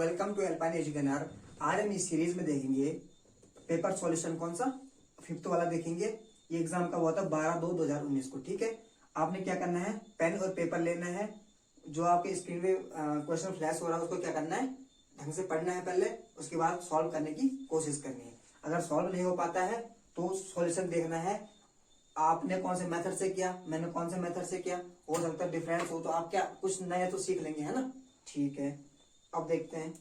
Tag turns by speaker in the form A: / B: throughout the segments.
A: Welcome to alpine एजुकेनर। आज हम इस सीरीज में देखेंगे पेपर सॉल्यूशन कौन सा, फिफ्थ वाला देखेंगे। ये एग्जाम का हुआ था 12/2/2019 को। ठीक है, आपने क्या करना है, पेन और पेपर लेना है। जो आपके स्क्रीन पे क्वेश्चन फ्लैश हो रहा है उसको क्या करना है, ढंग से पढ़ना है पहले, उसके बाद सॉल्व करने की कोशिश करनी है। अगर सॉल्व नहीं हो पाता है तो सॉल्यूशन देखना है, आपने कौन से मेथड से किया, मैंने कौन से मेथड से किया, हो सकता है डिफरेंस हो तो आप क्या कुछ नया तो सीख लेंगे, है ना। ठीक है, अब देखते हैं।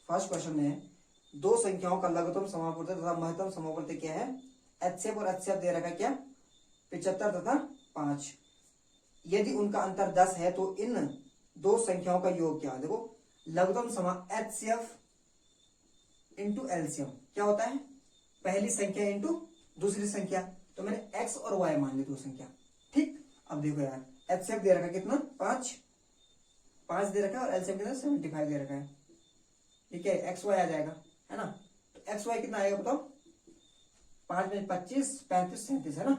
A: फर्स्ट क्वेश्चन में दो संख्याओं का लघुत्तम समापूर्ति तथा महत्तम समापूर्ति क्या है। एचसीएफ और एचसीएफ दे रखा क्या, 75 तथा 5। यदि उनका अंतर 10 है तो इन दो संख्याओं का योग क्या है। देखो, लघुत्तम समा एचसीएफ इंटू एलसीएम क्या होता है, पहली संख्या इंटू दूसरी संख्या। तो मैंने एक्स और वाई मान ली दो संख्या। ठीक, अब देखो यार, एचसीएफ दे रखा कितना, 5 दे रखा है, और एलसीएम कितना 75 दे रखा है। ठीक है, एक्स वाई आ जाएगा, है ना। तो एक्स वाई कितना आएगा बताओ, 5 में 25, 35, 37, है ना।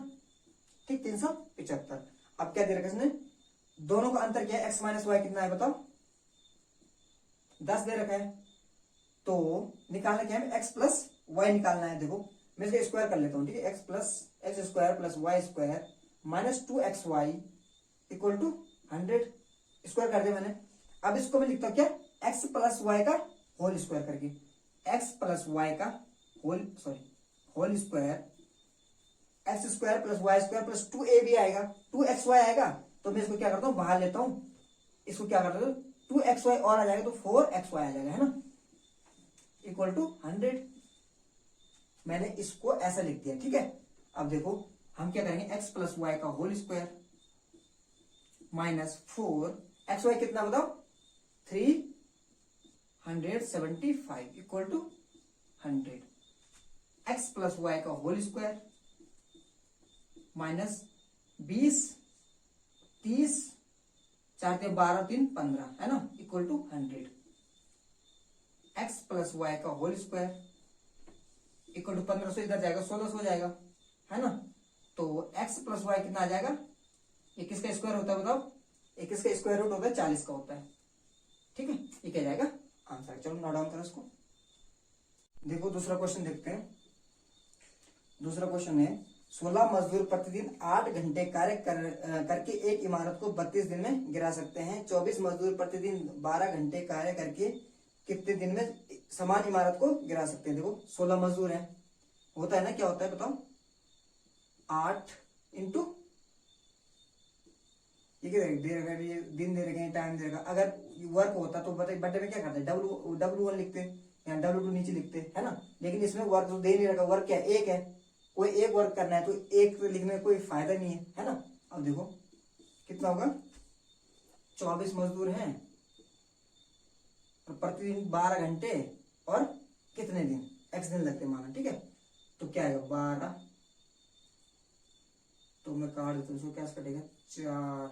A: ठीक, 375। अब क्या दे रखा है इसने, दोनों का अंतर क्या है, एक्स माइनस वाई कितना है बताओ, 10 दे रखा है। तो निकालना क्या है, एक्स प्लस वाई निकालना है। देखो मैं इसको स्क्वायर कर लेता हूँ। ठीक है, x square plus y square minus 2xy equal to 100। स्क्वायर कर दिया मैंने। अब इसको मैं लिखता हूँ क्या, एक्स प्लस वाई का होल स्क्वायर करके, एक्स प्लस वाई का whole square, x square plus y square plus 2ab आएगा, 2xy आएगा। तो मैं इसको क्या करता हूँ, बाहर लेता हूँ, इसको क्या करता हूँ, 2xy और आ जाएगा तो 4xy आ जाएगा, है ना, इक्वल टू 100। मैंने इसको ऐसा लिख दिया। ठीक है, अब देखो हम क्या करेंगे, एक्स प्लस वाई का होल स्क्वायर माइनस 4xy कितना बताओ, 375 equal to 100। X plus y का होल स्क्वायर माइनस 20, 30, 4 3 12 3 15, है ना, equal to 100। X plus y का होल स्क्वायर इक्वल टू 1500 इधर जाएगा, 1600 हो जाएगा, है ना। तो एक्स प्लस वाई कितना आ जाएगा, 21 का स्क्वायर होता है बताओ, 21 का स्क्वायर रूट होता है 40 का होता है। ठीक है, ये क्या जाएगा आंसर। चलो नोट डाउन करो इसको। देखो दूसरा क्वेश्चन देखते हैं। दूसरा क्वेश्चन है, 16 मजदूर प्रतिदिन 8 घंटे कार्य करके एक इमारत को 32 दिन में गिरा सकते हैं। 24 मजदूर प्रतिदिन 12 घंटे कार्य करके कितने दिन में समान इमारत को गिरा सकते हैं। देखो 16 मजदूर हैं, होता है ना, क्या होता है बताओ, 8 इंटू ये दे रखा है, ये दिन दे रखे हैं, टाइम दे रखा। अगर वर्क होता तो बटे में क्या करते हैं, W1 लिखते या W2 नीचे लिखते, है ना। लेकिन इसमें वर्क तो दे नहीं रखा, वर्क क्या एक है, कोई एक वर्क करना है तो एक तो लिखने में कोई फायदा नहीं है ना। अब देखो कितना होगा, 24 मजदूर हैं तो प्रतिदिन 12 घंटे और कितने दिन, x दिन लगते माना। ठीक है, तो क्या आएगा 12, तो मैं काट देता हूँ इसको, क्या कटेगा 4,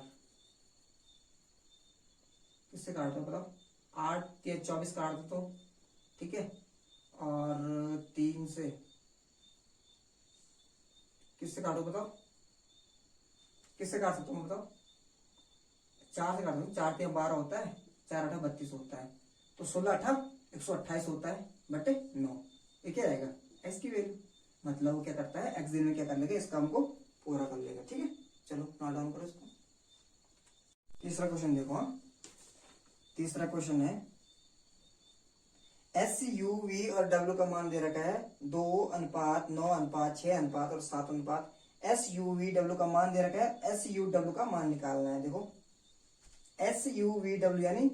A: किससे काटता हूँ बताओ, 8 या 24 काट देता हूँ। ठीक है, और 3 से किससे काटो बताओ, किससे काट सकता हूँ बताओ, 4 से काट दूँ, 4 3 12 होता है, 4 8 32 होता है, तो 16 8 128 होता है बटे 9। ये क्या रहेगा, एक्स की वैल्यू। मतलब वो क्या करता है, एक्स दिन में क्या कर लेगा, इस काम को पूरा कर लेगा। ठीक है, चलो नोट डाउन करो इसको। तीसरा क्वेश्चन देखो। हाँ, तीसरा क्वेश्चन है, एस यू वी और डब्ल्यू का मान दे रखा है 2:9:6 और 7। एस यू वी डब्ल्यू का मान दे रखा है, एस यू डब्ल्यू का मान निकालना है। देखो एस यू वी डब्ल्यू यानी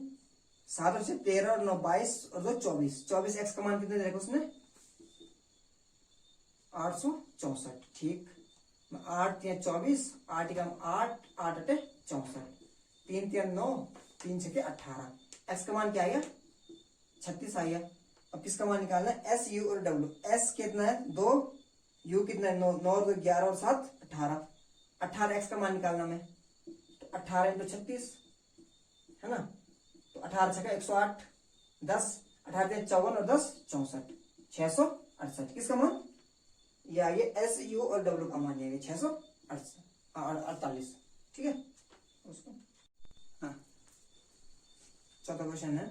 A: 7 और 6 13 और 9 22 और 2 24। 24 एक्स का मान कितने दे रखा उसने, 864। ठीक, 8 3 24, 8 का 8 8 8 64, 3 3 9, 3 6 18। एक्स का मान क्या आएगा, 36 आ गया। अब किसका मान निकालना है, एस यू और डब्ल्यू। एस कितना है 2, यू कितना है 9, 9 और 2 11 और 7 18। 18 एक्स का मान निकालना में, तो 18 इंटू 36, है ना। तो 18 छक्का 108, 10 18 54 और 10 64, 668। किसका मान, ये आ गया एस यू और डब्ल्यू का मान, ये 648। ठीक है उसको। हाँ, चौथा क्वेश्चन है,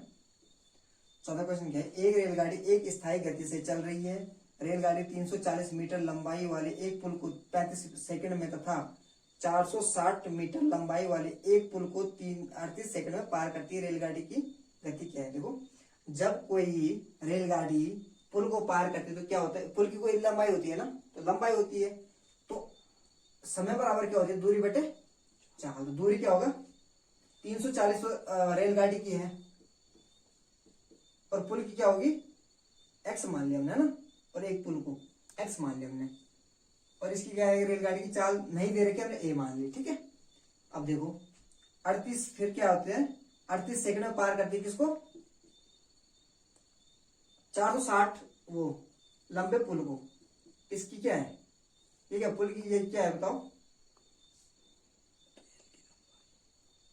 A: 14 क्वेश्चन क्या है, एक रेलगाड़ी एक स्थायी गति से चल रही है। रेलगाड़ी 340 मीटर लंबाई वाले एक पुल को 35 सेकंड में तथा 460 मीटर लंबाई वाले एक पुल को 38 सेकंड में पार करती है। रेलगाड़ी की गति क्या है? देखो, जब कोई रेलगाड़ी पुल को पार करती है तो क्या होता है, पुल की कोई लंबाई होती है ना, तो लंबाई होती है, तो समय बराबर क्या होती है, दूरी बटे 4। तो दूरी क्या होगा, 340 रेलगाड़ी की है और पुल की क्या होगी, x मान लिया हमने ना, और एक पुल को x मान लिया हमने, और इसकी क्या है, रेलगाड़ी की चाल नहीं दे रखी हमने, a मान ली। ठीक है, अब देखो 38 फिर क्या होते हैं, 38 सेकंड में पार करती है किसको, 460 वो लंबे पुल को। इसकी क्या है, ठीक है, पुल की ये क्या है बताओ,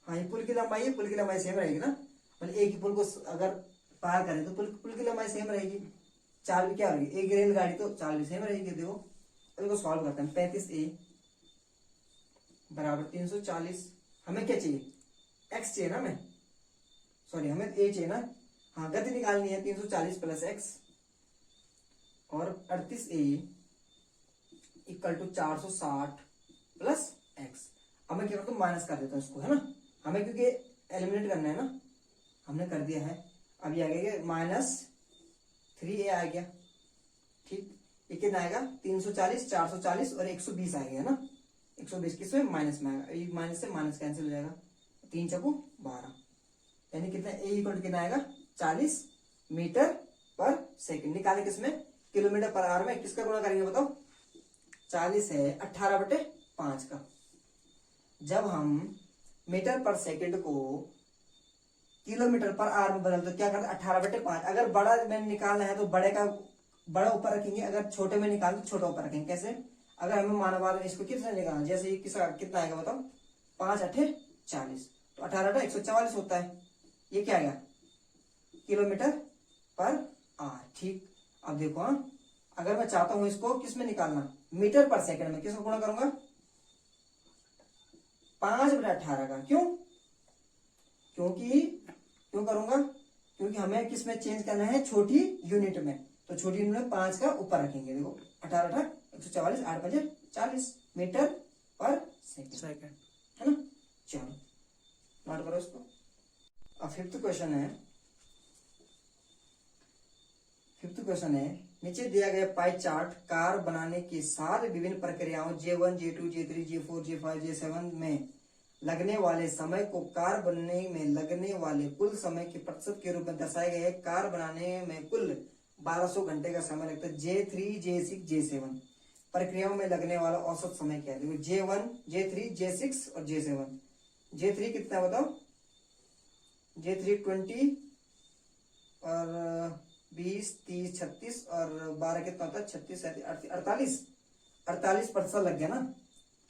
A: हाँ ये पुल की लंबाई है, पुल की लंबाई सेम रहेगी ना, मतलब एक ही पुल को अगर पार करें तो पुल की लंबाई सेम रहेगी, चाल भी क्या रहेगी, एक रेलगाड़ी तो चाल भी सेम रहेगी। देखो अब इसको सॉल्व करते हैं, 35a बराबर 340, हमें क्या चाहिए, x चाहिए ना, हमें सॉरी हमें a चाहिए ना, हाँ गति निकालनी है, 340 प्लस x और 38a equal to 460 plus x। अब मैं क्या करता हूँ, माइनस कर देता हूँ इसको, है ना, हमें क्योंकि एलिमिनेट करना है ना, हमने कर दिया है। अब ये आ गया -3a आ गया, ठीक, ये कितना आएगा, 340 440 और 120 आ गया ना, 120 किसमें, माइनस में आएगा, ये माइनस से माइनस कैंसिल हो जाएगा, 3 चौको 12, यानी कितना a इक्वल टू कितना आएगा, 40 मीटर पर सेकंड। निकाले किसमें, किलोमीटर पर आवर में, किसका गुणा करेंगे बताओ, 40 है 18/5 का। जब हम मीटर पर सेकंड को किलोमीटर पर आवर में बदलते तो क्या करते, 18/5। अगर बड़ा में निकालना है तो बड़े का बड़ा ऊपर रखेंगे, अगर छोटे में निकालना तो छोटा ऊपर रखेंगे। कैसे, अगर हमें मानवा इसको किसने निकालना, जैसे ये कितना आएगा बताओ, 5 8 40, तो 18 144 होता है, ये क्या आएगा, किलोमीटर पर आवर। ठीक, अब देखो हाँ, अगर मैं चाहता हूं इसको किस में निकालना, मीटर पर सेकंड में, किसको गुणा करूंगा, 5/18 का। क्यों, क्यों करूंगा, क्योंकि हमें किस में चेंज करना है, छोटी यूनिट में, तो छोटी यूनिट में 5 का ऊपर रखेंगे। देखो 18 144 8 5 40 मीटर पर सेकंड, है ना। चलो नोट करो इसको। अब फिफ्थ क्वेश्चन है, नीचे दिया गया पाई चार्ट कार बनाने के साथ विभिन्न प्रक्रियाओं J1 J2 J3 J4 J5 J7 में लगने वाले समय को कार बनने में लगने वाले कुल समय के प्रतिशत के रूप में दर्शाया गया है। कार बनाने में कुल 1200 घंटे का समय लगता है। J3 J6 J7 प्रक्रियाओं में लगने वाला औसत समय क्या है, देखो J1 J3 J6 और J7। J3 कितना बताओ, J3 20 और 20 30 36 और 12 कितना होता है, 36 48% लग गया ना,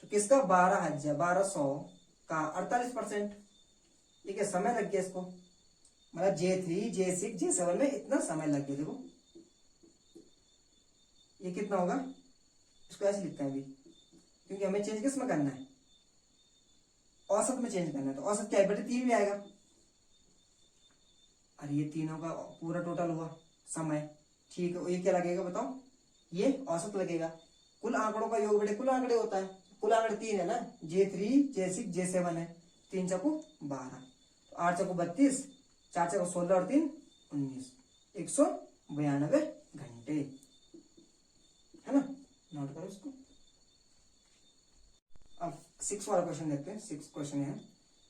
A: तो किसका 1200 का 48%, ठीक है, समय लग गया इसको, मतलब J3 J6 J7 में इतना समय लग गया। देखो ये कितना होगा, इसको ऐसे लिखते हैं अभी, क्योंकि हमें चेंज किस में करना है, औसत में चेंज करना है, तो औसत क्या है, बटे 3 भी आएगा। अरे ये तीनों का पूरा टोटल हुआ समय, ठीक है, ये क्या लगेगा बताओ, ये औसत लगेगा। कुल आंकड़ों का योग बटे कुल आंकड़े होता है, कुल आंकड़े 3 है ना, J3 J6 J7 है, 3 चौको 12, तो 8 चौको 32, 4 चौको 16 और 3 19, 192 घंटे, है ना। नोट करो इसको। अब 6 वाला क्वेश्चन देखते हैं। 6 क्वेश्चन है,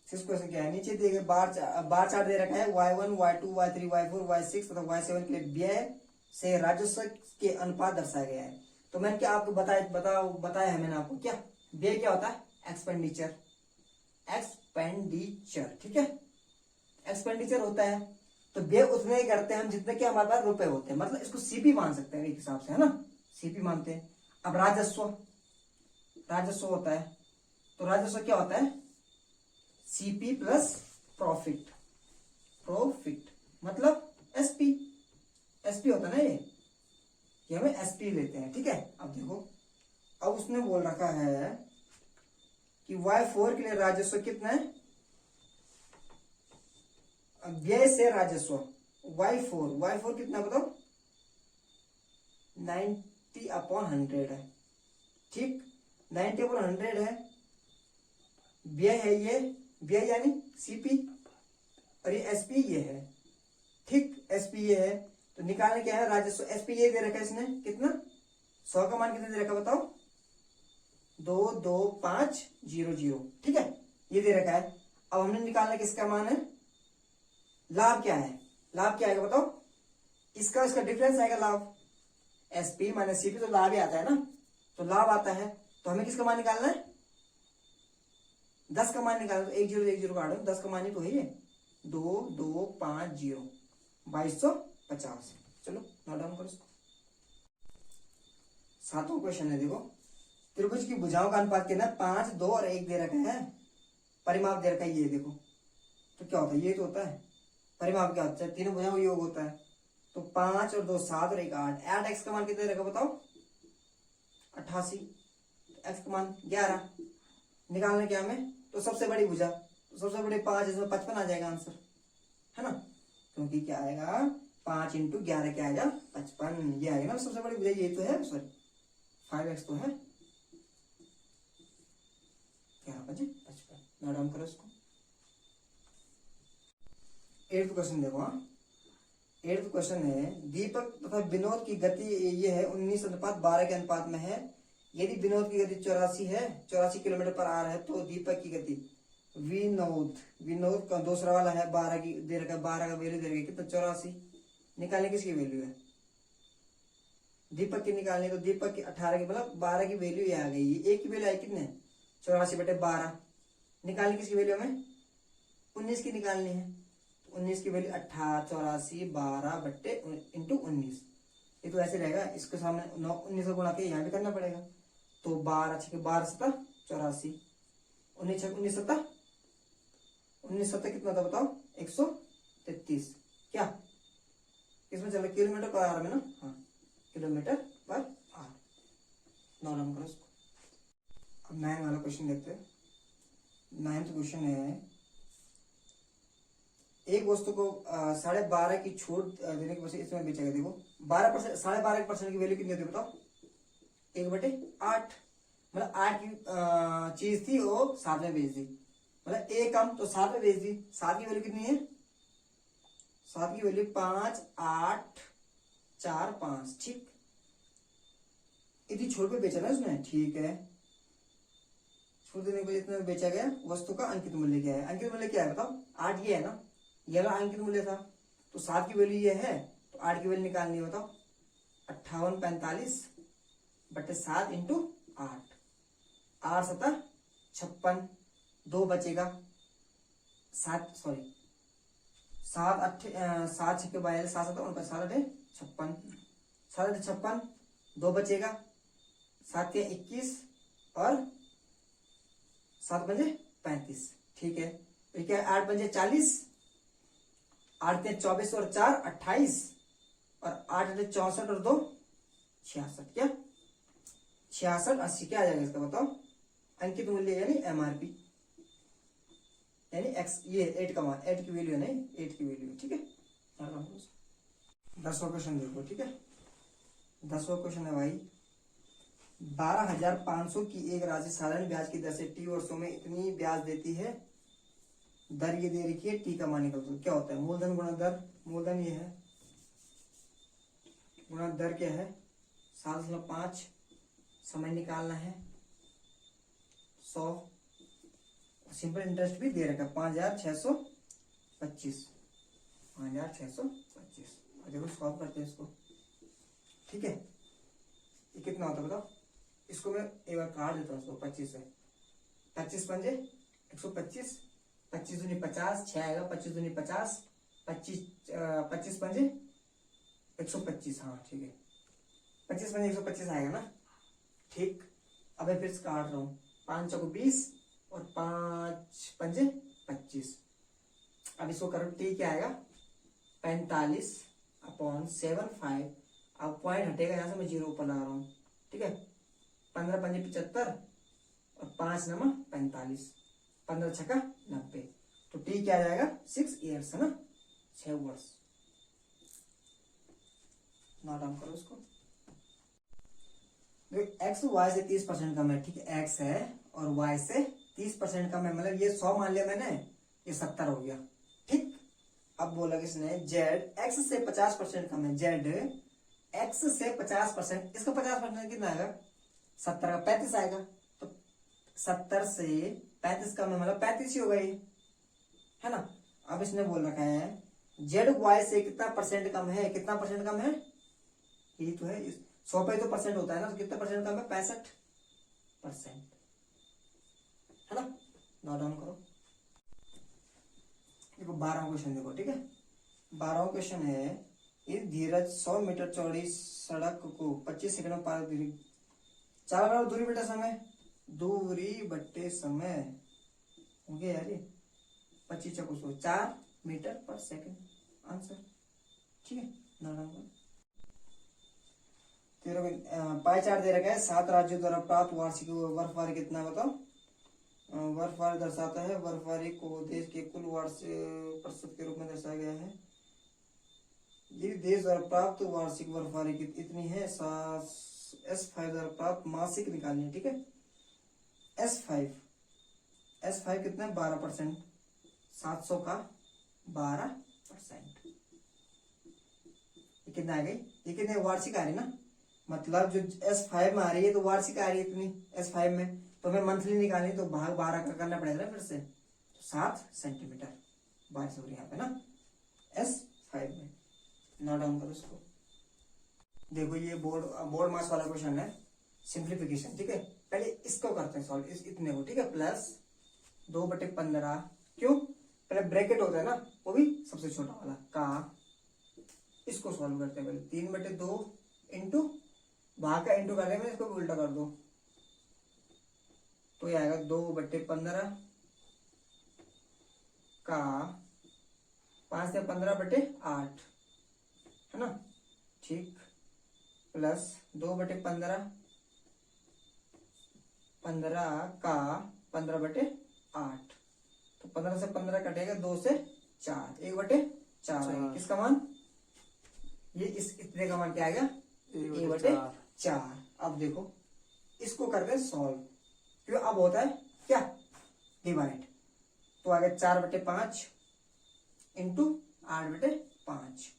A: 6 क्वेश्चन क्या है, नीचे दिए गए बार चार्ट दे रखा है, Y1 Y2 Y3 Y4 Y6 तथा Y7 के लिए व्यय से राजस्व के अनुपात दर्शाया गया है। तो मैंने क्या आपको बताया है मैंने आपको, क्या व्यय क्या होता है, एक्सपेंडिचर, ठीक है, एक्सपेंडिचर होता है, तो व्यय उतने ही करते हैं हम जितने के हमारे पास रुपए होते हैं, मतलब इसको सीपी मान सकते हैं एक हिसाब से, है ना, सीपी मानते हैं। अब राजस्व होता है, तो राजस्व क्या होता है, सीपी प्लस प्रॉफिट मतलब एसपी होता है ना, ये हमें एसपी लेते हैं, ठीक है। अब देखो, अब उसने बोल रखा है कि Y4 के लिए राजस्व कितना है, व्यय से राजस्व y4 कितना बताओ 90/100 है। ठीक, 90/100 है। व्यय है ये, व्यय यानी सीपी, और ये एसपी ये है। ठीक, एसपी ये है, तो निकालने क्या है राजस्व। एसपी ये दे रखा है इसने, कितना 100 का मान कितना दे रखा बताओ 22500। ठीक है, ये दे रखा है। अब हमने निकालना किसका मान है, लाभ क्या है, लाभ क्या आएगा बताओ, इसका इसका डिफरेंस आएगा लाभ। एसपी माइनस सीपी तो लाभ ही आता है ना, तो लाभ आता है, तो हमें किसका मान निकालना है 10 का मान निकालना। तो 1 0 1 0 काटो, 10 का मान ही तो है ये 2250 2250। चलो नोट डाउन करो इसको। 7वां क्वेश्चन है, देखो त्रिभुज की भुजाओं का अनुपात कितना 5 2 और 1 दे रखा है। परिमाप दे रखा है ये, देखो तो क्या होता है, ये तो होता है परिमाप, क्या होता है तीनों भुजाओं का योग होता है। तो 5 और 2 7 और 1 8, 8x का मान कितना दे रखा बताओ 88, x का मान 11। निकालना क्या हमें, तो सबसे बड़ी भुजा, तो सबसे बड़ी 5, इसमें 55 आ जाएगा आंसर, है ना, क्योंकि क्या आएगा 5 × 11 क्या आएगा 55, ये आएगा ना सबसे बड़ी भुजा, ये तो है, सॉरी 5x तो है, 11 5 55। नोट डाउन करो इसको। 8वां क्वेश्चन देखो, हाँ 8वां क्वेश्चन है, दीपक तथा विनोद की गति ये है 19:12 के अनुपात में है। यदि विनोद की गति 84 है, 84 km/h है, तो दीपक की गति विनोद का दूसरा वाला है 12 की दे रखा है, 12 का वैल्यू दे रखा है कितना 84। निकालने किसकी वैल्यू है, दीपक की निकालनी, तो दीपक की 18 की मतलब 12 की वैल्यू ये आ गई, एक की वैल्यू आई कितने 84/12। निकालने किसकी वैल्यू हमें 19 की निकालनी है, 19 की वैल्यू 84 12/19, ये तो ऐसे रहेगा, इसके सामने 19 को गुणा के यहाँ भी करना पड़ेगा, तो 12 6 12 7 84, 19 19 7 19 7 कितना था बताओ 133। क्या इसमें चलो km/h में ना, हाँ km/h। नौ नंबर करो इसको। अब 9 वाला क्वेश्चन देखते हैं। 9th क्वेश्चन है, एक वस्तु को 12.5 की छूट देने की वजह से इसमें बेचा गया। देखो 12%, 12.5% की वैल्यू कितनी होती है बताओ 1/8, मतलब 8 की चीज थी वो 7 में बेच दी, मतलब एक कम तो 7 में बेच दी। 7 की वैल्यू कितनी है, 7 की वैल्यू 5 8 4 5। ठीक, इतनी छूट पे बेचा ना उसने, ठीक है, छूट देने के वजह इतना बेचा गया। वस्तु का अंकित मूल्य क्या है, अंकित मूल्य क्या है बताओ 8 ये है ना, ये वाला अंकित मूल्य था, तो 7 की वैल्यू ये है, तो 8 की वैल्यू निकालनी है बताओ 5845/7 × 8, 8 7 56, 2 बचेगा 7 सॉरी 7 8 7 6 42 7 7 7 8 56, 7 8 56, 2 बचेगा 7 के 21 और 7 पंजे 35। ठीक है, तो क्या 8 पंजे 40, 8 के 24 और 4 28 और 8 8 64 और 2 66। क्या 66 80 क्या आ जाएगा इसका बताओ अंकित मूल्य यानी एमआरपी, यानी एक्स, ये 8 का मान, 8 की वैल्यू नहीं 8 की वैल्यू। ठीक है, 10वां क्वेश्चन देखो। ठीक है, 10वां क्वेश्चन है भाई, 12,500 की एक राशि साधारण ब्याज की दर से टी वर्षों में इतनी ब्याज देती है। दर ये दे रखी है, टी का मान निकल दो, क्या होता है मूलधन गुणा दर। मूलधन ये है गुणा दर क्या है 7.5, समय निकालना है 100, सिंपल इंटरेस्ट भी दे रखा है 5,625, 5,625। देखो सॉल्व करते हैं इसको। ठीक है, ये कितना होता है बताओ, इसको मैं एक बार काट देता हूँ इसको 25 से, 25 पंजे 125, 25 दूनी 50, 6 आएगा, 25 दूनी 50, 25 पंजे 125। हाँ ठीक है, 25 पंजे 125 आएगा ना। ठीक, अब मैं फिर काट रहा हूँ 5 चौको 20 और 5 पंजे 25। अब इसको करो, टी क्या आएगा 45/75। अब पॉइंट हटेगा यहाँ से, मैं 0 ऊपर लगा रहा हूँ। ठीक है, 15 पंजे 75 और 5 9 45, 15 6 90, तो टी क्या आ जाएगा 6 ईयर्स है ना, 6 वर्ष। नोट डाउन करो इसको। एक्स वाई से 30% कम है, ठीक है, एक्स है और वाई से 30% कम है, मतलब ये 100 मान लिया मैंने, ये 70 हो गया, ठीक। अब बोला किसने, जेड एक्स से 50% कम है, जेड एक्स से 50%, इसका 50% कितना आएगा, 70 का 35 आएगा, तो 70 से 35 कम है मतलब 35 ही होगा ये, है ना। अब इसने बोल रखा है जेड वाई से कितना परसेंट कम है, कितना परसेंट कम है, ये तो है 100 पे तो परसेंट होता है ना, तो कितना परसेंट कम है, 65%, है ना। नोट डाउन करो। देखो 12वां क्वेश्चन देखो, ठीक है। 12वां क्वेश्चन है, इस धीरज 100 मीटर चौड़ी सड़क को 25 सेकंड में पार दूरी, चार करो दूरी बटे समय, दूरी बटे समय हो गया यार, ये 25 चौको 100, 4 मीटर पर सेकंड आंसर, ठीक है। तेरह पाई चार्ट दे रखा है, 7 राज्यों द्वारा प्राप्त वार्षिक बर्फबारी कितना बताओ। बर्फबारी दर्शाता है, बर्फबारी को देश के कुल वार्षिक प्रतिशत के रूप में दर्शाया गया है। ये देश द्वारा प्राप्त वार्षिक बर्फबारी की इतनी है, S5 द्वारा प्राप्त मासिक निकालनी है, ठीक है। S5 कितना है, 12%, 700 का 12%, ये कितना आ गई, ये कितने वार्षिक आ रही ना, मतलब जो S5 में आ रही है तो वार्षिक आ रही है इतनी S5 में, तो हमें मंथली निकालनी, तो भाग 12 का करना पड़ेगा फिर से, तो 7 सेंटीमीटर बारिश हो रही है यहाँ पे ना S5 में। नोट डाउन करो इसको। देखो ये बोर्ड मास वाला क्वेश्चन है, सिंप्लीफिकेशन, ठीक है। पहले इसको करते हैं सॉल्व, इतने को, ठीक है, प्लस 2/15, क्यों, पहले ब्रैकेट होता है ना, वो भी सबसे छोटा वाला का, इसको सॉल्व करते हैं पहले, 3/2 इंटू भाग का इंटू करने में इसको भी उल्टा कर दो, तो ये आएगा 2/15 का 5 से 15/8, है ना, ठीक, प्लस 2/15 का 15/8, तो 15 से 15 कटेगा, 2 से 4, 1/4, किसका मान, ये इस इतने का मान क्या आएगा, 1/4। अब देखो इसको करते हैं सॉल्व, क्यों, अब होता है क्या, डिवाइड, तो आ गया 4/5 इंटू 8/5,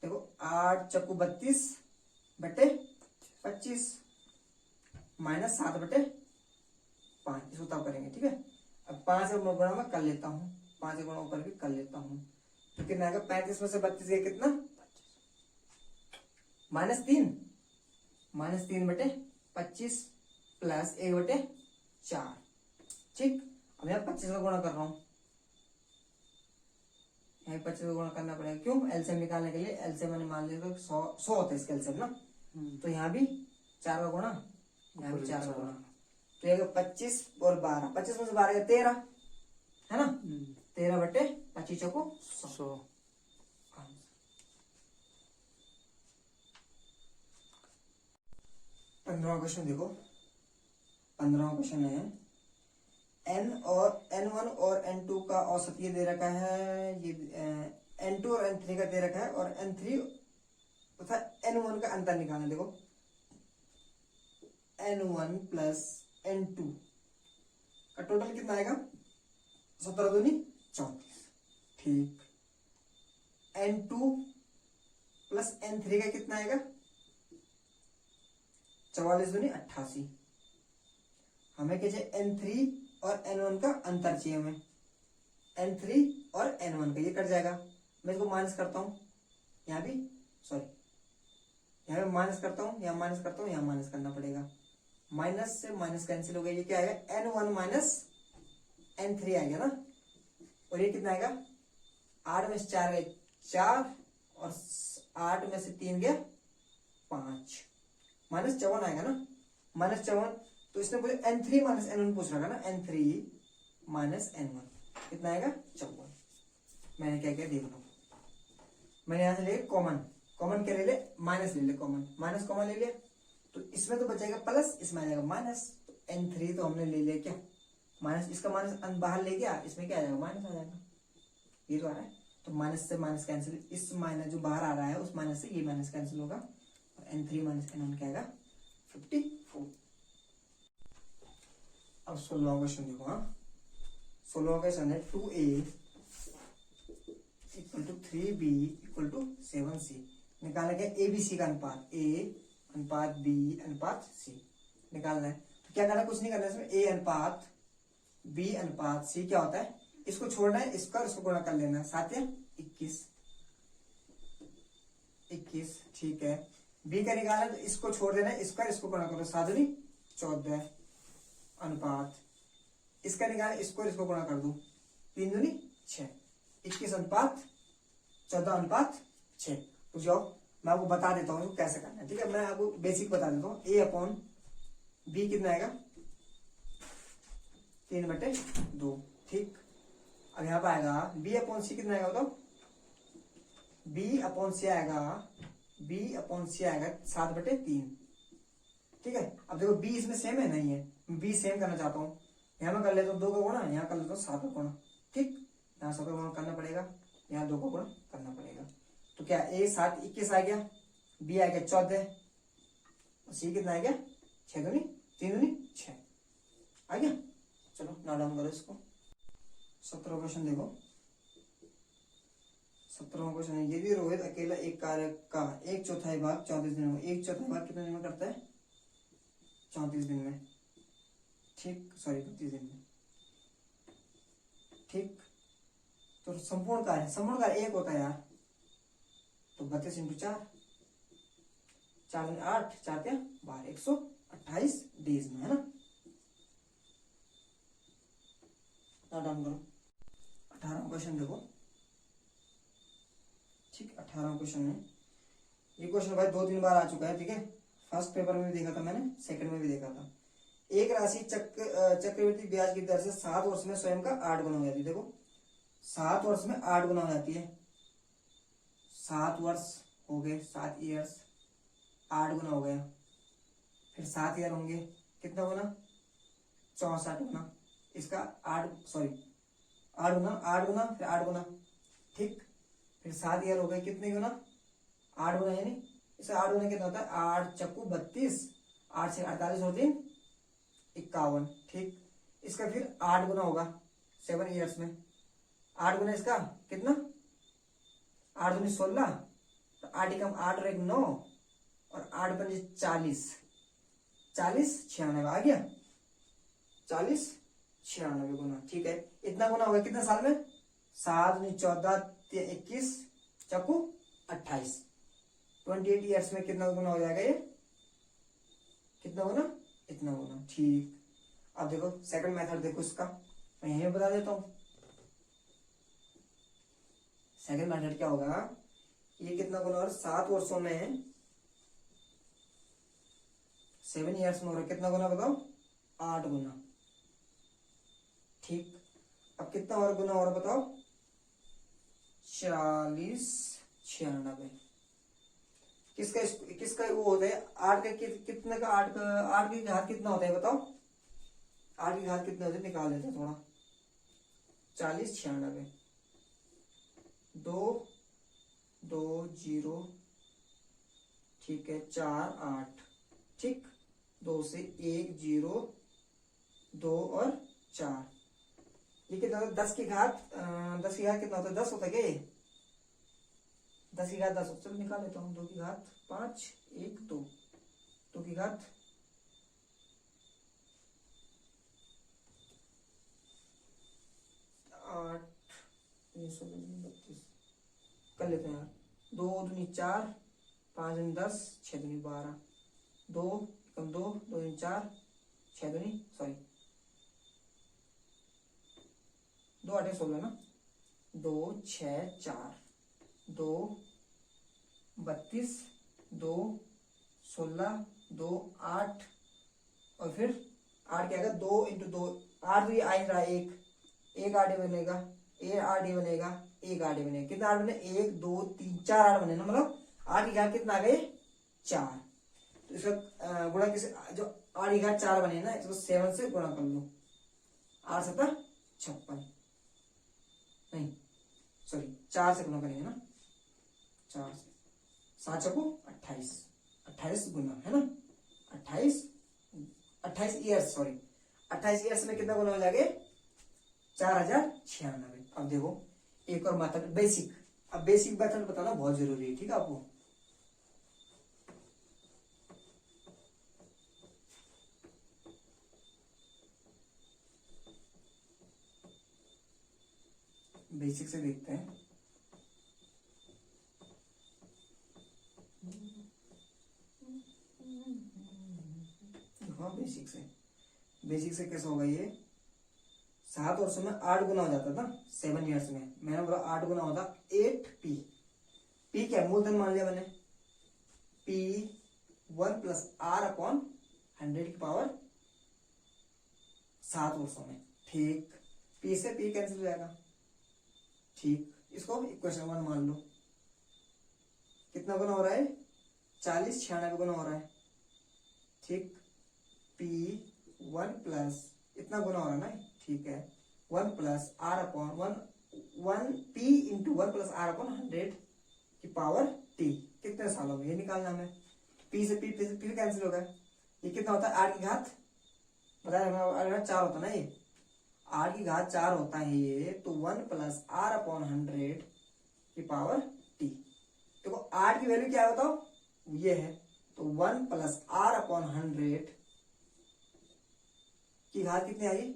A: देखो 8 चक्कू 32/25 माइनस 7/5, इसको तब करेंगे, ठीक है। अब 5 का गुणा मैं कर लेता हूँ, 5 का गुणा ऊपर भी कर लेता हूँ, तो कितना आएगा, 35 में से 32 गया कितना, -3, -3/25 प्लस 1/4, ठीक। अब यहाँ 25 का गुणा कर रहा हूँ, यहाँ 25 का गुणा करना पड़ेगा, क्यों, एलसीएम निकालने के लिए, एलसीएम मैंने मान लिया तो 100 होता है इसका एलसीएम ना, तो यहाँ भी 4 का गुणा, यहाँ भी 4 का गुणा, तो ये 25 और 12, 25 में से 12 का 13, है ना, 13/25 चौको 100। 15वां क्वेश्चन देखो, 15वां क्वेश्चन है, N1 और N2 का औसत ये दे रखा है, ये N2 और N3 का दे रखा है, और N3 तथा N1 का अंतर निकालना। देखो N1 प्लस N2 का टोटल कितना आएगा, 17 दूनी 34, ठीक। N2 प्लस N3 का कितना आएगा, 44 दूनी 88, हमें क्या चाहिए, N3 और N1 का अंतर चाहिए हमें, N3 और N1 का, ये कट जाएगा, मैं इसको माइनस करता हूँ, यहाँ भी सॉरी, यहाँ पे माइनस करता हूँ, यहाँ माइनस करता हूँ, यहाँ माइनस करना पड़ेगा, माइनस से माइनस कैंसिल हो गया, ये क्या आएगा, N1 माइनस N3 आएगा ना, और ये कितना आएगा, 8 में से 4 गए 4, और 8 में से 3 गया 5, -54 आएगा ना, -54, तो इसने मुझे N3 माइनस N1 पूछ रखा ना, N3 माइनस N1 कितना आएगा, 54। मैंने क्या किया देख लो, मैंने यहां से ले कॉमन क्या ले ले, माइनस ले ले, माइनस कॉमन ले लिया, तो इसमें तो बचेगा प्लस, इसमें आ जाएगा माइनस, तो N3 तो हमने ले लिया क्या, माइनस, इसका माइनस बाहर ले गया, इसमें क्या आ जाएगा, माइनस आ जाएगा, ये तो आ रहा है। तो माइनस से माइनस कैंसिल, इस माइनस जो बाहर आ रहा है उस माइनस से ये माइनस कैंसिल होगा, और n3 माइनस n1 क्या आएगा 54। अब 16वां क्वेश्चन देखो। हाँ 16वां क्वेश्चन है 2a equal to 3b equal to 7c। निकालना क्या है, ABC का अनुपात, a अनुपात b अनुपात c निकालना है। तो क्या करना है, कुछ नहीं करना है इसमें, a अनुपात b अनुपात c क्या होता है, इसको छोड़ना है, इसका इसको गुणा कर लेना है, 7 या 21, ठीक है। b का निकालना है तो इसको छोड़ देना है, इसका इसको गुणा करो, 7 दूनी 14 अनुपात, इसका निकालना इसको इसको गुणा कर दो, 3 दूनी 6, 21 अनुपात 14 अनुपात 6। तो जाओ मैं आपको बता देता हूँ कैसे करना है, ठीक है। मैं आपको बेसिक बता देता हूँ, a अपॉन b कितना आएगा 3/2, ठीक। अब यहाँ पे आएगा b अपॉन c कितना आएगा बताओ, b अपॉन c आएगा 7/3, ठीक है। अब देखो b इसमें सेम है, नहीं है, b सेम करना चाहता हूँ, यहाँ मैं कर लेता हूँ 2 का गुणा, यहाँ कर लेता हूँ 7 का गुणा, ठीक। यहाँ 7 का गुणा करना पड़ेगा, यहाँ 2 का गुणा करना पड़ेगा। तो क्या a 7 21 आ गया, b आ गया 14, और c कितना आ गया 6 दूनी 3 दूनी 6 आ गया। चलो नोट डाउन करो इसको। 17वां क्वेश्चन देखो। 17वां क्वेश्चन है, यदि रोहित अकेला एक कार्य का 1/4 भाग 34 दिन में, 1/4 भाग कितने दिन में करता है 34 दिन में, ठीक, सॉरी 32 दिन में, ठीक। तो संपूर्ण कार्य 1 होता है यार, तो 32 × 4, 4 दूनी 8, 4 क्या 12, 128 डेज में, है ना। डाउन करो। 18वां क्वेश्चन देखो, ठीक। 18वां क्वेश्चन में, ये क्वेश्चन भाई 2-3 बार आ चुका है, ठीक है। फर्स्ट पेपर में भी देखा था मैंने, सेकंड में भी देखा था। एक राशि चक्रवृद्धि ब्याज की दर से 7 वर्ष में स्वयं का 8 गुना हो जाती है। देखो 7 वर्ष में 8 गुना हो जाती है, 7 वर्ष हो गए, 7 ईयर्स, 8 गुना हो गया, फिर 7 ईयर होंगे, कितना गुना 64 गुना, इसका 8 गुना फिर 8 गुना, ठीक। फिर 7 ईयर हो गए, कितने गुना 8 गुना, यानी इसका 8 गुना कितना होता है, 8 चक्कू 32, 8 से 48 और 3 51, ठीक। इसका फिर 8 गुना होगा 7 ईयर्स में, 8 गुना इसका कितना 8 दूनी 16, तो 8 एकम 8 और 1 9, और 8 पंजे 40, 96 आ गया, 40-96 गुना, ठीक है। इतना गुना होगा कितने साल में, 7 दूनी 14, 21 चक्कू 28, 28 ईयर्स में कितना गुना हो जाएगा ये, कितना गुना, इतना गुना, ठीक। अब देखो सेकंड मेथड देखो इसका, मैं यहीं बता देता हूं। सेकंड मेथड क्या होगा, ये कितना गुना, और 7 वर्षों में 7 ईयर्स में हो रहा, कितना गुना बताओ 8 गुना, ठीक। अब कितना और गुना और बताओ 40-96, किसका वो होता है 8 का, कितने का 8 की घात कितना होता है बताओ, 8 की घात कितना होता है, निकाल लेते हैं थोड़ा, 40-96, 2 2 0, ठीक है, 4 8, ठीक, 2 से 1 0, 2 और 4, ये कितना होता है 10 की घात, 10 की घात कितना होता है 10 होता है क्या ये, 10 की घात 10 होता है, चलो निकाल लेता हूँ, 2 की घात 5 1 2, 2 की घात 8 32 कर लेते हैं यार, 2 दूनी 4, 5 दूनी 10, 6 दूनी 12, 2 कम 2 2 दूनी 4, 6 दूनी सॉरी 2 8 16 ना, 2 6 4, 2 32, 2 16, 2 8, और फिर 8 क्या आएगा 2 × 2, 8 तो ये आ रहा है, एक 8 बनेगा, 8 ये बनेगा, एक 8 ये बनेगा, कितना 8 बने 1 2 3 4 8 बने ना, मतलब 8 की घात कितना आ गए 4, तो इसका गुणा किसे, जो 8 की घात 4 बने ना, इसको 7 से गुणा कर लो, 8 7 56, नहीं सॉरी 4 से गुना करेंगे ना, 4 से 7 चौको 28, 28 गुना है ना, 28 ईयर्स, सॉरी 28 ईयर्स में कितना गुना हो जाएगा, 4096। अब देखो एक और मेथड बेसिक, अब बेसिक मेथड बताना बहुत जरूरी है, ठीक है आपको। बेसिक से देखते हैं। हाँ बेसिक से कैसे होगा ये, 7 वर्षों में 8 गुना हो जाता था, 7 ईयर्स में मैंने बोला 8 गुना होता 8p। p क्या मूलधन मान लिया मैंने, p 1 प्लस r अपॉन 100 की पावर 7 वर्षों में, ठीक। p से p कैंसिल हो जाएगा, ठीक। इसको इक्वेशन 1 मान लो, कितना गुना हो रहा है, 40 96 गुना हो रहा है, ठीक। p 1 प्लस इतना गुना हो रहा है ना, ठीक है, 1 plus r upon 1 p into 1 plus r upon 100 की पावर t, कितने सालों में, ये निकालना हमें। p से p कैंसिल हो गया, ये कितना होता है, 8 की घात बताया 4 होता है ना, ये 8 की घात 4 होता है ये, तो 1 प्लस आर अपॉन 100 की पावर t। देखो 8 की वैल्यू क्या है बताओ, ये है, तो 1 प्लस आर अपॉन 100 की घात कितनी आई,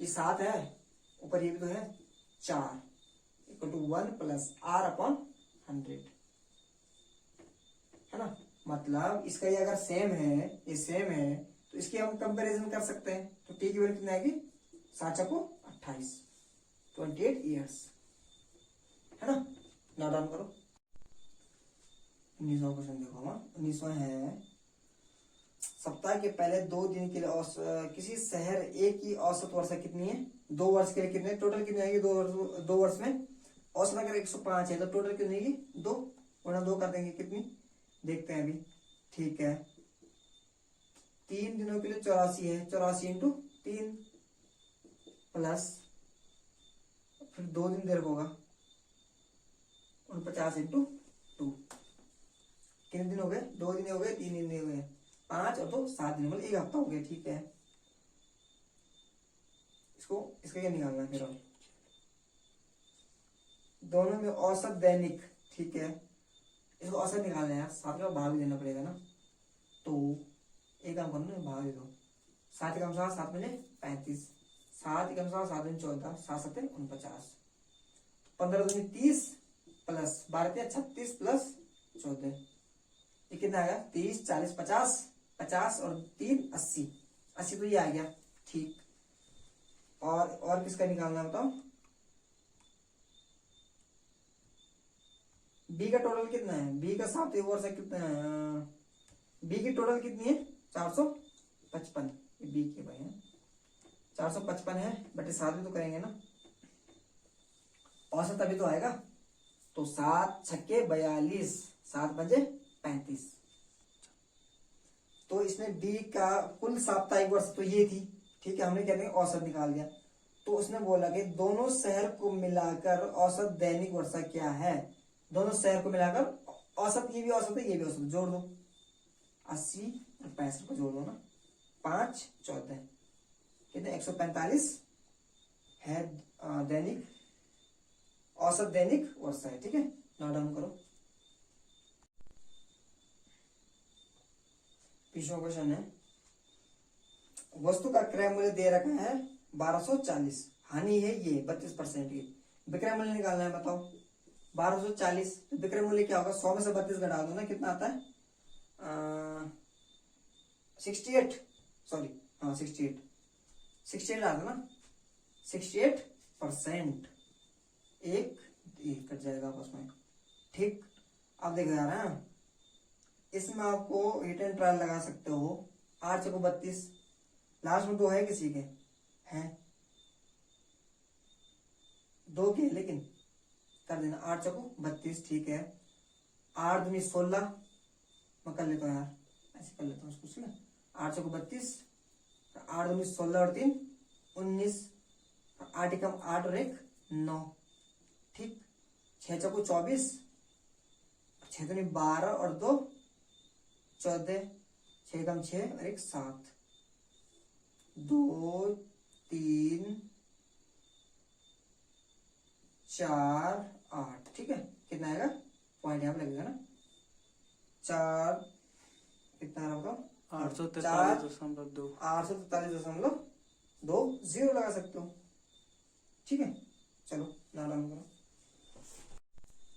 A: ये 7 है, ऊपर ये भी तो है 4, equal to 1 plus r upon 100, है ना। मतलब इसका ये अगर सेम है, ये सेम है, तो इसकी हम कंपैरिजन कर सकते हैं, तो टी की वैल्यू कितनी आएगी, 7 चौको 28, 28 ईयर्स, है ना। नोट डाउन करो। 19वां क्वेश्चन देखो, हम 19वां है, सप्ताह के पहले 2 दिन के लिए किसी शहर ए की औसत वर्षा कितनी है, 2 वर्ष के लिए कितने, टोटल कितनी आएगी, 2 वर्ष में औसत अगर 105 है तो टोटल कितनी आएगी, 2 गुणा 2 कर देंगे, कितनी देखते हैं अभी, ठीक है। 3 दिनों के लिए 84 है, 84 इंटू 3 प्लस फिर 2 दिन देर होगा 49 इंटू 2, कितने दिन हो गए, 2 दिन हो गए, 3 दिन हो गए, 5 और 2 7 दिन, मतलब 1 हफ्ता हो गया, ठीक है। इसका क्या निकालना है फिर, और दोनों में औसत दैनिक, ठीक है, इसको औसत निकालना है यार, 7 का भाग भी देना पड़ेगा ना, तो एक काम करो ना, भाग दे दो, 7 कम 7 7 में 35, 7 कम 7 7 में 14, 7 7 49, 15 दूनी 30 प्लस 12 36 प्लस 14, ये कितना आ गया, 30 40 50, 50 और 3 80, 80 तो ये आ गया, ठीक। और किसका निकालना है बताओ, बी का टोटल कितना है, बी का साथ वर्ष कितना है, बी की टोटल कितनी है, 455, बी के भाई है 455 है, बटे 7 भी तो करेंगे ना, औसत तभी तो आएगा, तो 7 छक्के 42, 7 बजे 35, तो इसमें बी का कुल साप्ताहिक वर्ष तो ये थी, ठीक है, हमने कहते हैं औसत निकाल दिया, तो उसने बोला कि दोनों शहर को मिलाकर औसत दैनिक वर्षा क्या है, दोनों शहर को मिलाकर औसत, ये भी औसत है ये भी औसत, जोड़ दो 80 और 65 को जोड़ दो ना, 5 14 कितने 145 है दैनिक, औसत दैनिक वर्षा है, ठीक है। नोट डाउन करो। पिछला क्वेश्चन है, वस्तु का क्रय मूल्य दे रखा है 1240, हानि है ये 32% की, विक्रय मूल्य निकालना है, बताओ 1240, विक्रय मूल्य क्या होगा, 100 में से 32 घटा दो ना, कितना आता है 68, सॉरी हाँ 68 आता ना, 68%, एक कट जाएगा आपस में, ठीक। अब देखो यार, इसमें आपको हिट एंड ट्रायल लगा सकते हो, 8 चौको 32, लास्ट में 2 है किसी के, हैं 2 के, लेकिन कर देना 8 चौको 32, ठीक है। 8 दूनी 16, मैं कर लेता हूँ यार, ऐसे कर लेता हूँ कुछ ना, 8 चौको 32, 8 दूनी 16 और 3 19, 8 एकम 8 और 1 9, ठीक, 6 चौको 24, 6 दूनी 12 और 2 14, 6 कम 6 और 1 7, 2 3 4 8। ठीक है, कितना आएगा, पॉइंट यहाँ पे लगेगा ना, 4 कितना रहा बताओ,
B: 843.2।
A: 843.2 जीरो लगा सकते हो। ठीक है, चलो ना रन करो।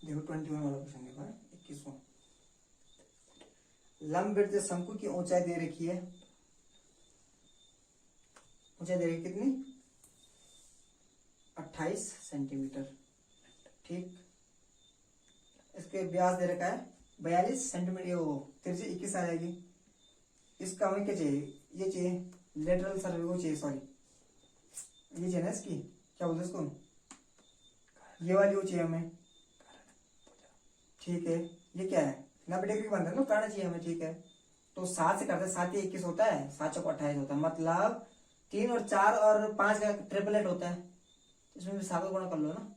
A: देखो 21 वाला क्वेश्चन देखो, 21वां। लंबवृत्तीय शंकु की ऊंचाई दे रखी है, ऊंचाई दे रखी कितनी, 28 सेंटीमीटर। ठीक, इसके व्यास दे रखा है 42 सेंटीमीटर, वो त्रिज्या 21 आ जाएगी। इसका हमें क्या चाहिए, ये चाहिए लेटरल सर्वे को चाहिए, सॉरी ये चाहिए ना, इसकी क्या बोलते हैं इसको, ये वाली वो चाहिए हमें। ठीक है, ये क्या है, 90 डिग्री बनता है ना, कराना चाहिए हमें। ठीक है, तो 7 से करते हैं, 7 या 21 होता है, 7 चौको 28 होता है, मतलब 3 और 4 और 5 का ट्रिपलेट होता है, इसमें भी 7 को गुणा कर लो ना,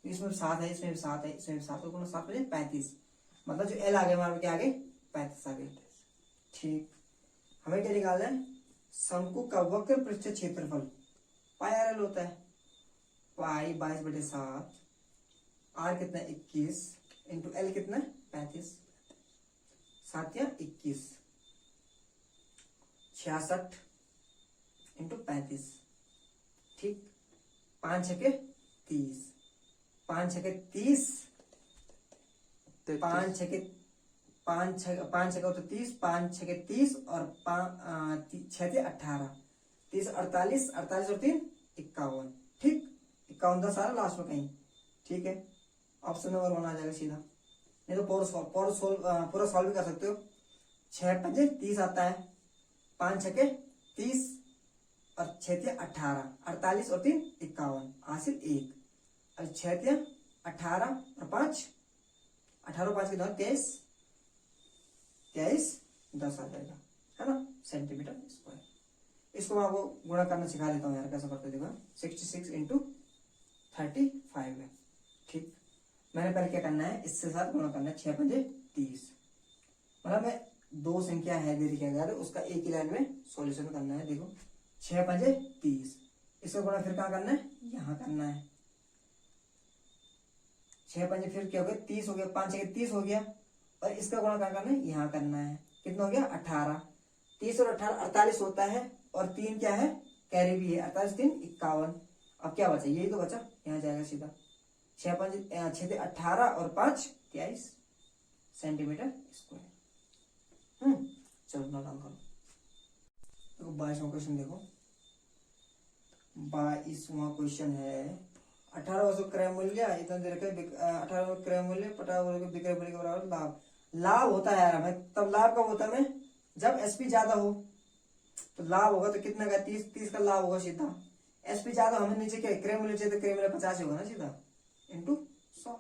A: इसमें भी 7 है, इसमें भी 7 है, इसमें भी 7 को गुणा 7 बजे 35, मतलब जो एल आ गया हमारे क्या आ गई, 35 आ गई। ठीक, हमें क्या निकालना है, शंकु का वक्र पृष्ठ क्षेत्रफल पाई आर एल होता है, पाई 22/7, आर कितना 21 इंटू एल कितना 35, 7 या 21, 66 इंटू 35। ठीक, 5 छके 30, 5 छके 30, 5 छके 5 छके तो 30, 5 छके 30 और 6 थे 18, 30 48, 48 और 3 51। ठीक, 51 10 आ रहा लास्ट में कहीं। ठीक है, ऑप्शन नंबर 1 आ जाएगा सीधा, नहीं तो पूरा सॉल्व भी कर सकते हो। 6 पंजे 30 आता है, 5 छके 30 और 6 थे 18, 48 और 3 51, हासिल 1, और 6 थे 18 और 5 18 और 5 के 23, 23 10 आ जाएगा, है ना, सेंटीमीटर स्क्वायर। इसको मैं आपको गुणा करना सिखा देता हूँ यार, कैसा करते देखो, 66 इंटू 35 है। ठीक, मैंने पहले क्या करना है, इससे साथ गुणा करना है, 6 पंजे 30, मतलब मैं 2 संख्या है दे रखी है, उसका एक ही लाइन में सॉल्यूशन करना है। देखो 6 पंजे 30, इसका गुणा फिर कहाँ करना है, यहाँ करना है, 6 पंजे फिर क्या हो गया 30 हो गया, 5 छके 30 हो गया, और इसका गुणा कहाँ करना है, यहाँ करना है, कितना हो गया 18, 30 और 18 48 होता है, और 3 क्या है कैरी भी है, 48 3 51। अब क्या बचा, यही तो बचा, यहाँ जाएगा सीधा, 6 5 6 18 और 5 23 सेंटीमीटर स्क्वायर। चलो ना काम करो। देखो 22वां क्वेश्चन देखो, 22वां क्वेश्चन है, 18 वर्षों क्रय मूल्य इतना दे रखा है, 18 वर्षों क्रय मूल्य 50 वर्षों के विक्रय मूल्य के बराबर लाभ। लाभ होता है यार हमें, तब लाभ कब होता है हमें, जब एसपी ज्यादा हो, तो लाभ होगा तो कितना का 30 का लाभ होगा सीधा, एसपी ज्यादा, हमें नीचे क्या क्रय मूल्य चाहिए, तो क्रय मूल्य 50 होगा ना सीधा, इंटू 100,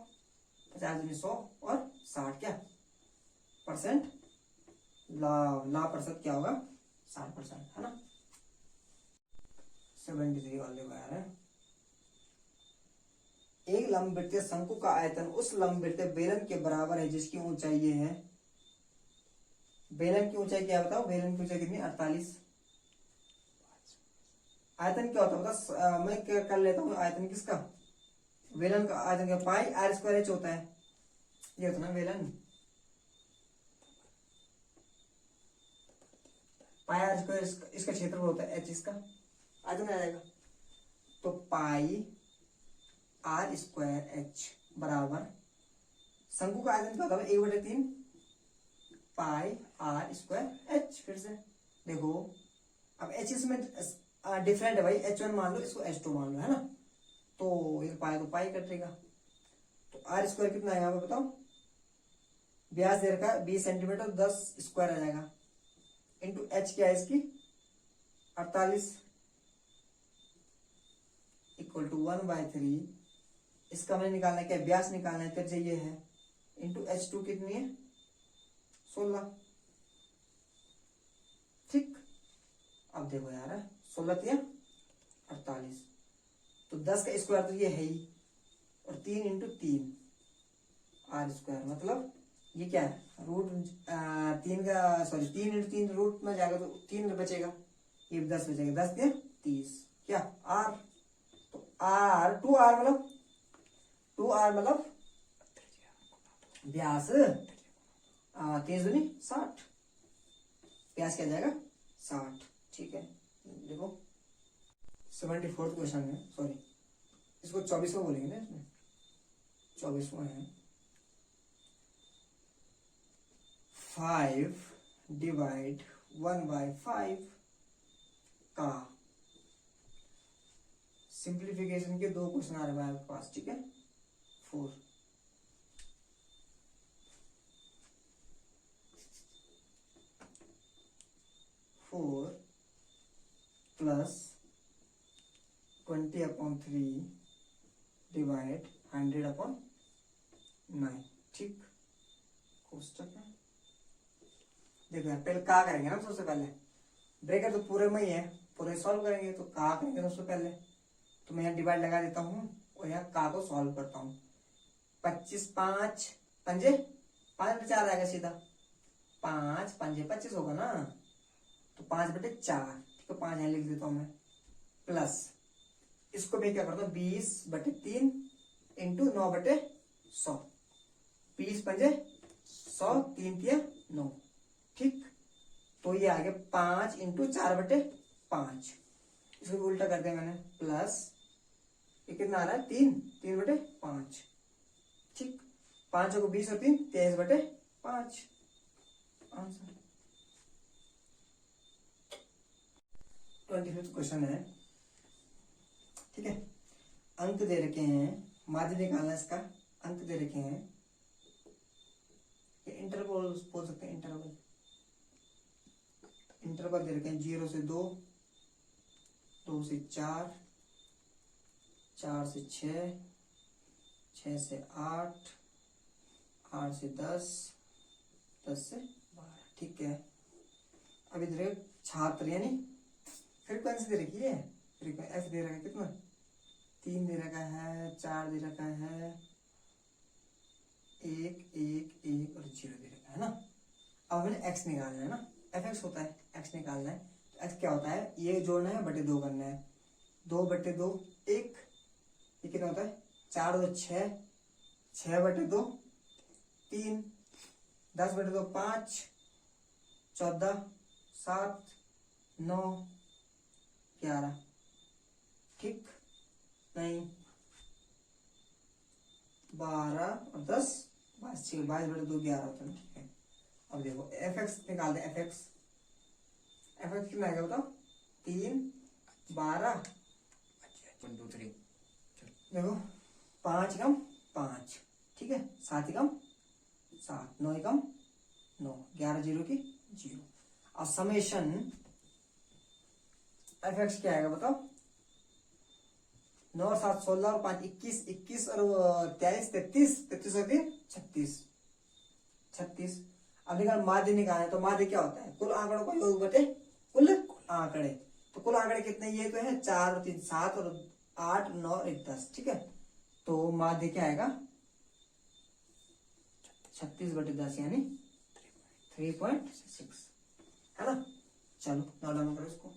A: 50 दूनी 100 और 60 क्या परसेंट लाभ प्रतिशत क्या होगा 60%, है ना। 73 वाले को यार है, एक लंबवृत्तीय शंकु का आयतन उस लंबवृत्तीय बेलन के बराबर है जिसकी ऊंचाई ये है। बेलन की ऊंचाई क्या बताओ, बेलन की ऊंचाई कितनी 48। आयतन क्या होता है मैं क्या कर लेता हूँ, आयतन किसका, बेलन का आयतन क्या, पाई आर स्क्वायर एच होता है, ये होता ना बेलन, पाई आर स्क्वायर इसका क्षेत्रफल होता है, एच इसका आयतन आ जाएगा, तो पाई आर स्क्वायर एच बराबर शंकु का आयतन क्या होता है 1/3 पाई आर स्क्वायर एच। फिर से देखो, अब एच इसमें डिफरेंट है भाई, H1 मान लो, इसको H2 मान लो, है ना, तो ये पाई तो पाई कटेगा, तो आर स्क्वायर कितना आएगा बताओ, व्यास दे रखा है 20 सेंटीमीटर, 10 स्क्वायर आ जाएगा, इंटू एच क्या है इसकी 48 इक्वल टू 1/3, इसका हमें निकालना है क्या, व्यास निकालना है, त्रिज्या ये है, इंटू H2 कितनी है 16। ठीक, अब देखो यार 16 या 48, तो 10 का स्क्वायर तो ये है ही, और 3 इंटू 3 आर स्क्वायर, मतलब ये क्या है, रूट 3 का, सॉरी 3 इंटू 3 रूट में जाएगा तो 3 बचेगा, ये 10 बचेगा, 10 3 30, क्या आर, तो आर 2R मतलब 2R मतलब व्यास 3 दूनी 60, व्यास क्या जाएगा 60, ठीक है। देखो 74th क्वेश्चन है, सॉरी इसको 24वां बोलेंगे ना, इसमें 24वां है। 5 डिवाइड 1/5 का सिंप्लीफिकेशन के 2 क्वेश्चन आ रहे हैं आपके पास, ठीक है। 4 प्लस 20/3 डिवाइड 100/9, ठीक। कोष्टक में देखो यार, पहले का करेंगे ना, सबसे पहले ब्रैकेट तो पूरे में ही है, पूरे सॉल्व करेंगे, तो का करेंगे सबसे पहले, तो मैं यहाँ डिवाइड लगा देता हूँ और यहाँ का को सॉल्व करता हूँ। 25 5 पंजे 5 4 आएगा सीधा, 5 पंजे 25 होगा ना, तो 5/4, ठीक है, 5 यहाँ लिख देता हूँ मैं, प्लस इसको मैं क्या करता हूँ 20/3 इंटू 9/100, 20 पंजे 100, 3 3 9, ठीक। तो ये आ गया 5 इंटू 4/5, इसको भी उल्टा कर दिया मैंने, प्लस ये कितना आ रहा है 3/5, ठीक। 5 को 20 और 3 23/5, आंसर। 25th क्वेश्चन है, ठीक है। अंक दे रखे हैं, माध्य निकालना इसका, अंक दे रखे हैं, ये इंटरवल बोल सकते हैं, इंटरवल दे रखे हैं 0 से 2, 2 से 4, 4 से 6, 6 से 8, 8 से 10, 10 से 12, ठीक है। अब इधर छात्र यानी फ्रीक्वेंसी दे रखी है, एफ दे रखा है कितना, 3 दे रखा है, 4 दे रखा है, 1 1 1 और 0 दे रखा है ना। अब हमें एक्स निकालना है ना, एफ एक्स होता है, एक्स निकालना है, तो एक्स क्या होता है, ये जोड़ना है बटे 2 करना है, 2/2 1, ये कितना होता है 4 2 6, 6/2 3, 10/2 5, 14 7 9 11, ठीक, नहीं 12 और 10 22, 22/2 11 होता है, ठीक है। अब देखो एफ एक्स निकालते हैं, एफ एक्स कितना आएगा बताओ, 3 12,
C: 1 2 3,
A: देखो 5 कम 5, ठीक है, 7 कम 7, 9 कम 9, 11 0 की 0। अब समेशन एफ एक्स क्या आएगा बताओ, 9 और 7 16 और 5 21, 21 और 23 33, 33 और 3 36, 36। अब निकाल माध्य निकालना है, तो माध्य क्या होता है, कुल आंकड़ों का योग बटे कुल आंकड़े, तो कुल आंकड़े कितने, ये तो है 4 और 3 7 और 8 9 और 1 10, ठीक है। तो माध्य क्या आएगा 36/10 यानी 3.6, है ना। चलो नोट डाउन करो इसको।